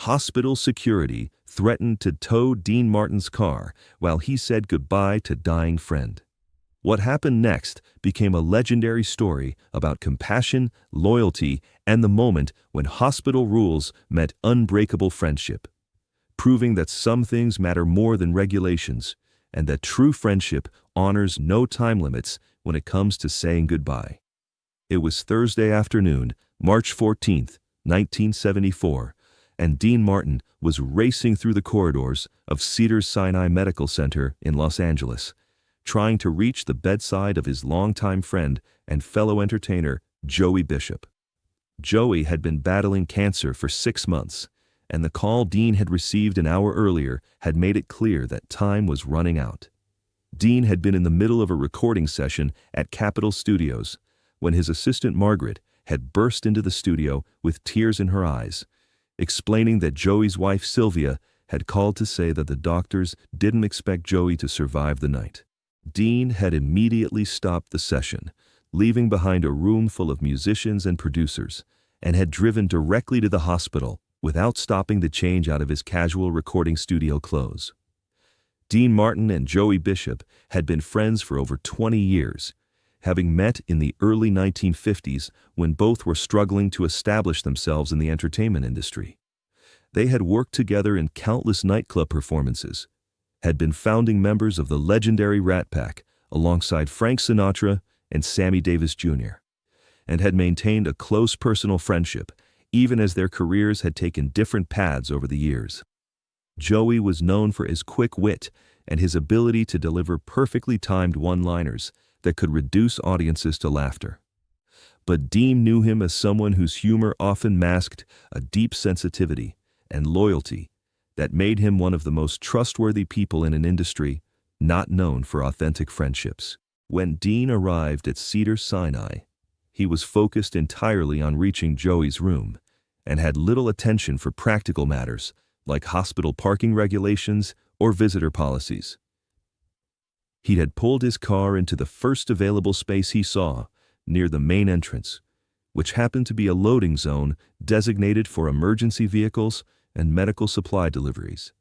Hospital security threatened to tow Dean Martin's car while he said goodbye to dying friend. What happened next became a legendary story about compassion, loyalty, and the moment when hospital rules met unbreakable friendship, proving that some things matter more than regulations and that true friendship honors no time limits when it comes to saying goodbye. It was Thursday afternoon, March 14, 1974, and Dean Martin was racing through the corridors of Cedars-Sinai Medical Center in Los Angeles, trying to reach the bedside of his longtime friend and fellow entertainer, Joey Bishop. Joey had been battling cancer for 6 months, and the call Dean had received an hour earlier had made it clear that time was running out. Dean had been in the middle of a recording session at Capitol Studios when his assistant Margaret had burst into the studio with tears in her eyes, explaining that Joey's wife Sylvia had called to say that the doctors didn't expect Joey to survive the night. Dean had immediately stopped the session, leaving behind a room full of musicians and producers, and had driven directly to the hospital without stopping to change out of his casual recording studio clothes. Dean Martin and Joey Bishop had been friends for over 20 years, having met in the early 1950s when both were struggling to establish themselves in the entertainment industry. They had worked together in countless nightclub performances, had been founding members of the legendary Rat Pack alongside Frank Sinatra and Sammy Davis Jr., and had maintained a close personal friendship even as their careers had taken different paths over the years. Joey was known for his quick wit and his ability to deliver perfectly timed one-liners that could reduce audiences to laughter. But Dean knew him as someone whose humor often masked a deep sensitivity and loyalty that made him one of the most trustworthy people in an industry not known for authentic friendships. When Dean arrived at Cedars-Sinai, he was focused entirely on reaching Joey's room and had little attention for practical matters like hospital parking regulations or visitor policies. He had pulled his car into the first available space he saw near the main entrance, which happened to be a loading zone designated for emergency vehicles and medical supply deliveries.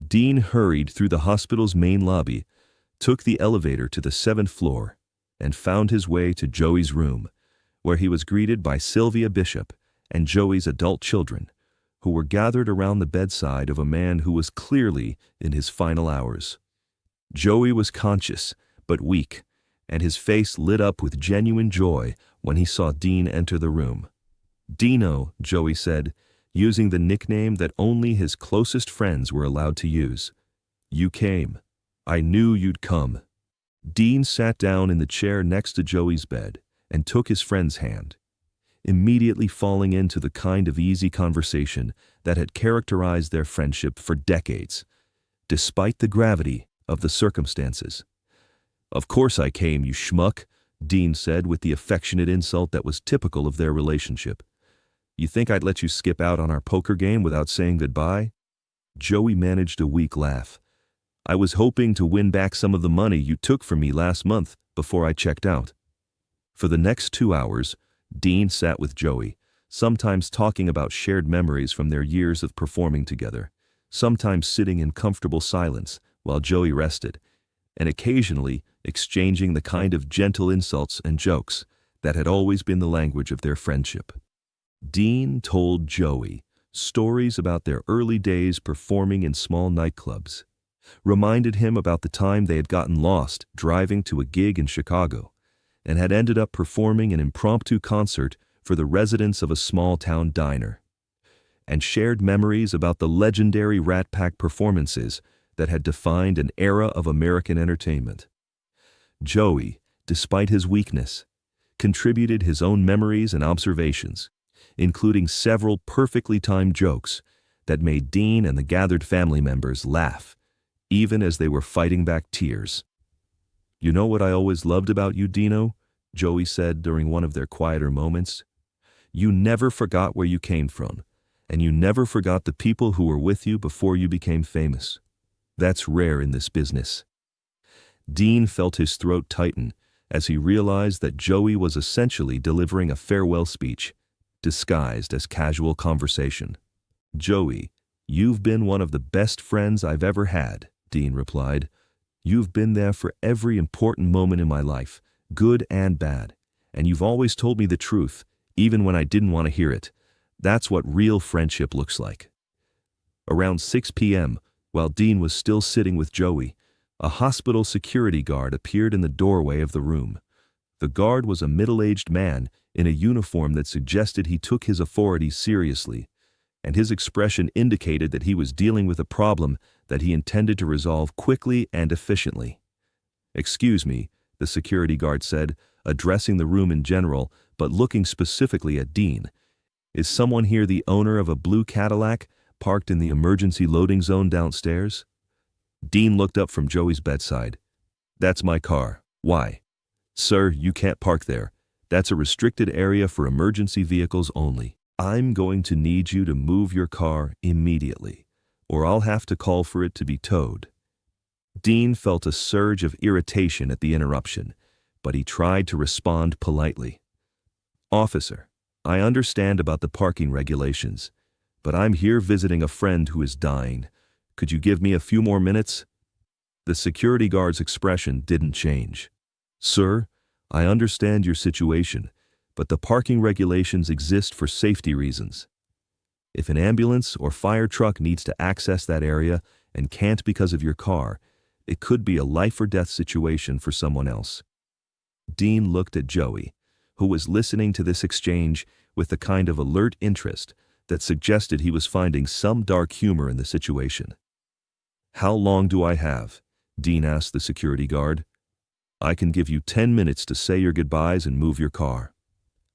Dean hurried through the hospital's main lobby, took the elevator to the 7th floor, and found his way to Joey's room, where he was greeted by Sylvia Bishop and Joey's adult children, who were gathered around the bedside of a man who was clearly in his final hours. Joey was conscious, but weak, and his face lit up with genuine joy when he saw Dean enter the room. "Dino," Joey said, using the nickname that only his closest friends were allowed to use. "You came. I knew you'd come." Dean sat down in the chair next to Joey's bed and took his friend's hand, immediately falling into the kind of easy conversation that had characterized their friendship for decades, despite the gravity of the circumstances. "Of course I came, you schmuck," Dean said with the affectionate insult that was typical of their relationship. "You think I'd let you skip out on our poker game without saying goodbye?" Joey managed a weak laugh. "I was hoping to win back some of the money you took from me last month before I checked out." For the next 2 hours, Dean sat with Joey, sometimes talking about shared memories from their years of performing together, sometimes sitting in comfortable silence while Joey rested, and occasionally exchanging the kind of gentle insults and jokes that had always been the language of their friendship. Dean told Joey stories about their early days performing in small nightclubs, reminded him about the time they had gotten lost driving to a gig in Chicago, and had ended up performing an impromptu concert for the residents of a small-town diner, and shared memories about the legendary Rat Pack performances that had defined an era of American entertainment. Joey, despite his weakness, contributed his own memories and observations, including several perfectly timed jokes that made Dean and the gathered family members laugh, even as they were fighting back tears. "You know what I always loved about you, Dino?" Joey said during one of their quieter moments. "You never forgot where you came from, and you never forgot the people who were with you before you became famous. That's rare in this business." Dean felt his throat tighten as he realized that Joey was essentially delivering a farewell speech, disguised as casual conversation. "Joey, you've been one of the best friends I've ever had," Dean replied. "You've been there for every important moment in my life, good and bad. And you've always told me the truth, even when I didn't want to hear it. That's what real friendship looks like." Around 6 p.m., while Dean was still sitting with Joey, a hospital security guard appeared in the doorway of the room. The guard was a middle-aged man in a uniform that suggested he took his authority seriously, and his expression indicated that he was dealing with a problem that he intended to resolve quickly and efficiently. "Excuse me," the security guard said, addressing the room in general, but looking specifically at Dean. "Is someone here the owner of a blue Cadillac parked in the emergency loading zone downstairs?" Dean looked up from Joey's bedside. "That's my car. Why?" "Sir, you can't park there. That's a restricted area for emergency vehicles only. I'm going to need you to move your car immediately, or I'll have to call for it to be towed." Dean felt a surge of irritation at the interruption, but he tried to respond politely. "Officer, I understand about the parking regulations, but I'm here visiting a friend who is dying. Could you give me a few more minutes?" The security guard's expression didn't change. "Sir, I understand your situation, but the parking regulations exist for safety reasons. If an ambulance or fire truck needs to access that area and can't because of your car, it could be a life-or-death situation for someone else." Dean looked at Joey, who was listening to this exchange with the kind of alert interest that suggested he was finding some dark humor in the situation. "How long do I have?" Dean asked the security guard. "I can give you 10 minutes to say your goodbyes and move your car.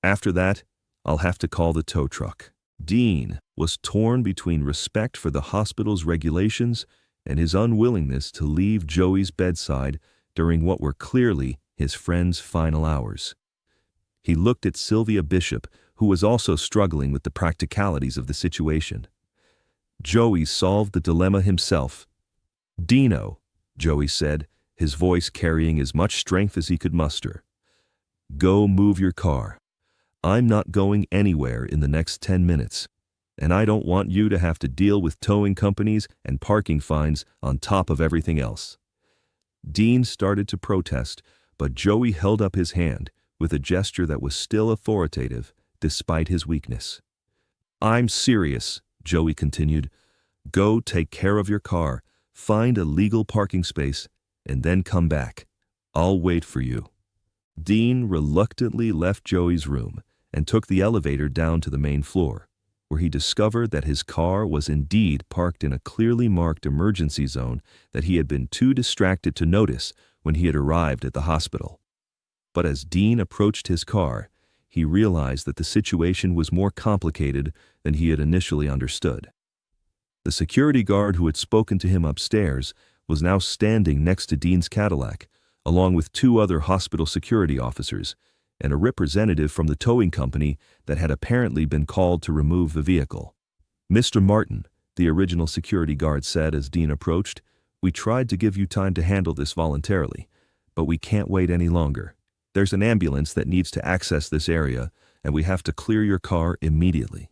After that, I'll have to call the tow truck." Dean was torn between respect for the hospital's regulations and his unwillingness to leave Joey's bedside during what were clearly his friend's final hours. He looked at Sylvia Bishop, who was also struggling with the practicalities of the situation. Joey solved the dilemma himself. "Dino," Joey said, his voice carrying as much strength as he could muster, "go move your car. I'm not going anywhere in the next 10 minutes, and I don't want you to have to deal with towing companies and parking fines on top of everything else." Dean started to protest, but Joey held up his hand with a gesture that was still authoritative despite his weakness. "I'm serious," Joey continued. "Go take care of your car, find a legal parking space, and then come back. I'll wait for you." Dean reluctantly left Joey's room and took the elevator down to the main floor, where he discovered that his car was indeed parked in a clearly marked emergency zone that he had been too distracted to notice when he had arrived at the hospital. But as Dean approached his car, he realized that the situation was more complicated than he had initially understood. The security guard who had spoken to him upstairs was now standing next to Dean's Cadillac, along with 2 other hospital security officers and a representative from the towing company that had apparently been called to remove the vehicle. "Mr. Martin," the original security guard said as Dean approached, "we tried to give you time to handle this voluntarily, but we can't wait any longer. There's an ambulance that needs to access this area, and we have to clear your car immediately."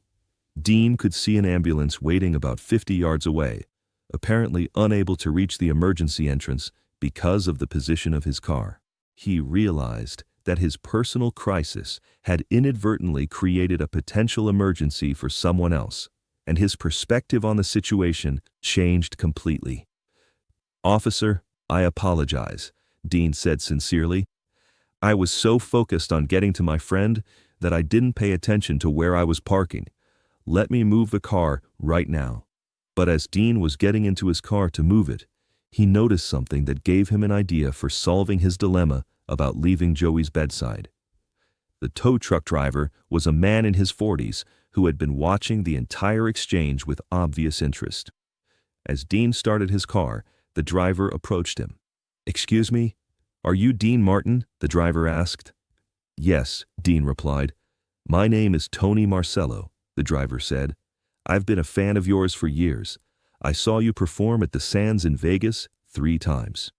Dean could see an ambulance waiting about 50 yards away, apparently unable to reach the emergency entrance because of the position of his car. He realized that his personal crisis had inadvertently created a potential emergency for someone else, and his perspective on the situation changed completely. "Officer, I apologize," Dean said sincerely. "I was so focused on getting to my friend that I didn't pay attention to where I was parking. Let me move the car right now." But as Dean was getting into his car to move it, he noticed something that gave him an idea for solving his dilemma about leaving Joey's bedside. The tow truck driver was a man in his 40s who had been watching the entire exchange with obvious interest. As Dean started his car, the driver approached him. "Excuse me, are you Dean Martin?" the driver asked. "Yes," Dean replied. "My name is Tony Marcello," the driver said. "I've been a fan of yours for years. I saw you perform at the Sands in Vegas 3 times.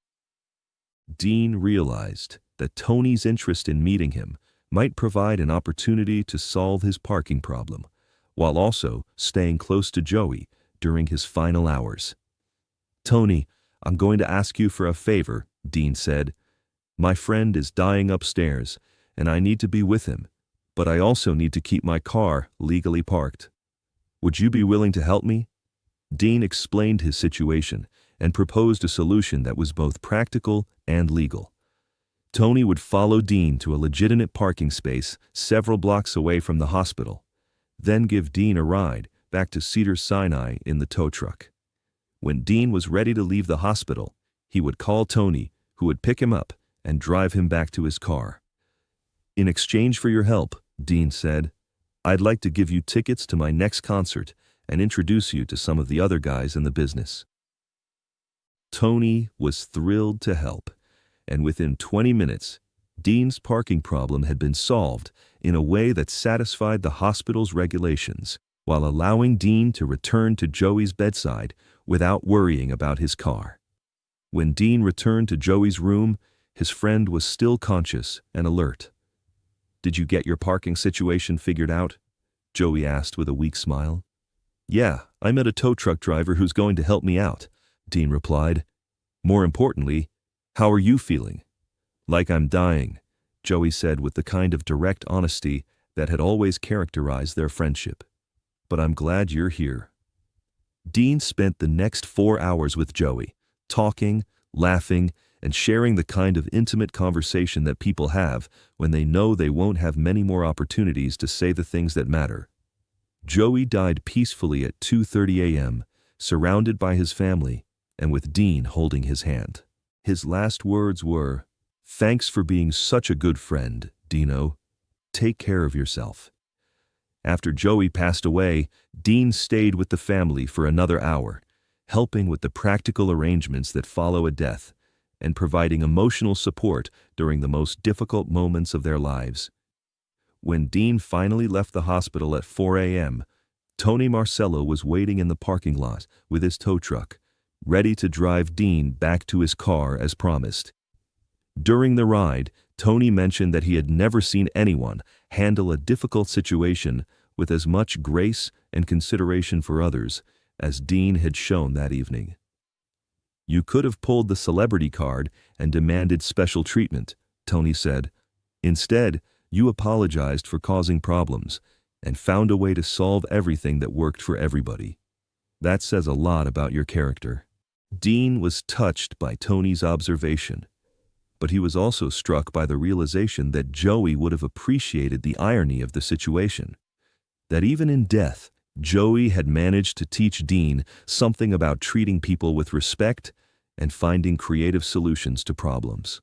Dean realized that Tony's interest in meeting him might provide an opportunity to solve his parking problem, while also staying close to Joey during his final hours. "Tony, I'm going to ask you for a favor," Dean said. "My friend is dying upstairs, and I need to be with him, but I also need to keep my car legally parked. Would you be willing to help me?" Dean explained his situation and proposed a solution that was both practical and legal. Tony would follow Dean to a legitimate parking space several blocks away from the hospital, then give Dean a ride back to Cedars-Sinai in the tow truck. When Dean was ready to leave the hospital, he would call Tony, who would pick him up and drive him back to his car. "In exchange for your help," Dean said, "I'd like to give you tickets to my next concert and introduce you to some of the other guys in the business." Tony was thrilled to help, and within 20 minutes, Dean's parking problem had been solved in a way that satisfied the hospital's regulations, while allowing Dean to return to Joey's bedside without worrying about his car. When Dean returned to Joey's room, his friend was still conscious and alert. "Did you get your parking situation figured out?" Joey asked with a weak smile. "Yeah, I met a tow truck driver who's going to help me out," Dean replied. "More importantly, how are you feeling?" "Like I'm dying," Joey said with the kind of direct honesty that had always characterized their friendship. "But I'm glad you're here." Dean spent the next 4 hours with Joey, talking, laughing, and sharing the kind of intimate conversation that people have when they know they won't have many more opportunities to say the things that matter. Joey died peacefully at 2:30 a.m., surrounded by his family, and with Dean holding his hand. His last words were, "Thanks for being such a good friend, Dino. Take care of yourself." After Joey passed away, Dean stayed with the family for another hour, helping with the practical arrangements that follow a death and providing emotional support during the most difficult moments of their lives. When Dean finally left the hospital at 4 a.m., Tony Marcello was waiting in the parking lot with his tow truck, ready to drive Dean back to his car as promised. During the ride, Tony mentioned that he had never seen anyone handle a difficult situation with as much grace and consideration for others as Dean had shown that evening. "You could have pulled the celebrity card and demanded special treatment," Tony said. "Instead, you apologized for causing problems and found a way to solve everything that worked for everybody. That says a lot about your character." Dean was touched by Tony's observation, but he was also struck by the realization that Joey would have appreciated the irony of the situation. That even in death, Joey had managed to teach Dean something about treating people with respect and finding creative solutions to problems.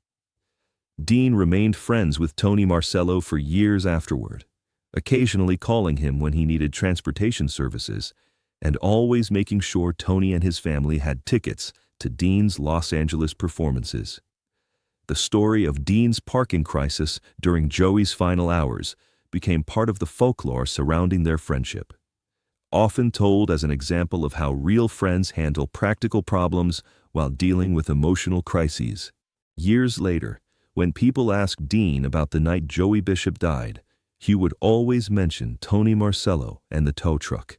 Dean remained friends with Tony Marcello for years afterward, occasionally calling him when he needed transportation services, and always making sure Tony and his family had tickets to Dean's Los Angeles performances. The story of Dean's parking crisis during Joey's final hours became part of the folklore surrounding their friendship, often told as an example of how real friends handle practical problems while dealing with emotional crises. Years later, when people asked Dean about the night Joey Bishop died, he would always mention Tony Marcello and the tow truck,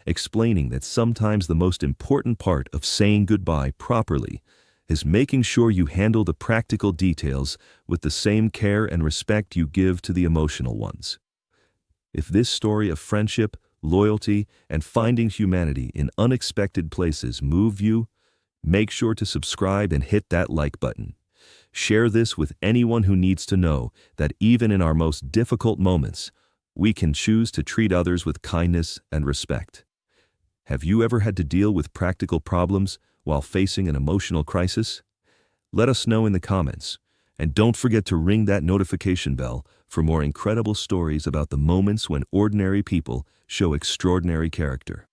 explaining that sometimes the most important part of saying goodbye properly is making sure you handle the practical details with the same care and respect you give to the emotional ones. If this story of friendship, loyalty, and finding humanity in unexpected places moved you, make sure to subscribe and hit that like button. Share this with anyone who needs to know that even in our most difficult moments, we can choose to treat others with kindness and respect. Have you ever had to deal with practical problems while facing an emotional crisis? Let us know in the comments, and don't forget to ring that notification bell for more incredible stories about the moments when ordinary people show extraordinary character.